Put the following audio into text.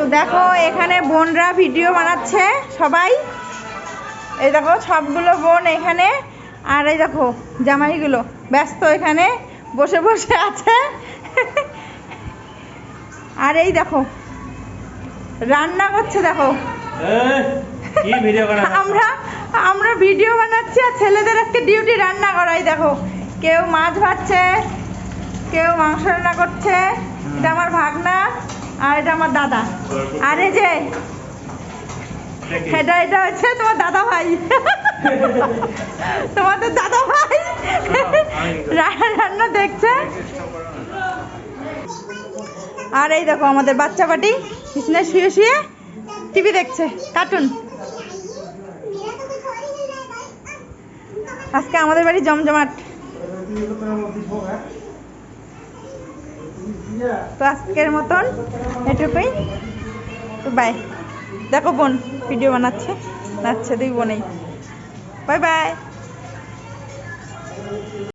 তো দেখো এখানে বোনরা ভিডিও বানাচ্ছে সবাই। এই দেখো সবগুলো বোন এখানে, আর এই দেখো জামাইগুলো ব্যস্ত এখানে বসে বসে আছে। আর এই দেখো রান্না করছে, দেখো আমরা ভিডিও বানাচ্ছি আর ছেলেদের আজকে ডিউটি রান্না করাই। দেখো কেউ মাছ ভাজছে, কেউ মাংস রান্না করছে। এটা আমার ভাগনা আর এটা আমার দাদা। আর এই যে এটা হচ্ছে তোমার দাদা ভাই। তোমাদের দাদা ভাই রান্না দেখছে। আর এই দেখো আমাদের বাচ্চা পাটি বিছানায় শুয়ে শুয়ে টিভি দেখছে, কার্টুন। আজকে আমাদের বাড়ি জমজমাট। তো আজকের মতন এটুকুই, তো বাই। দেখো বোন ভিডিও বানাচ্ছে, নাচছে, দুই বোনেই। Bye bye.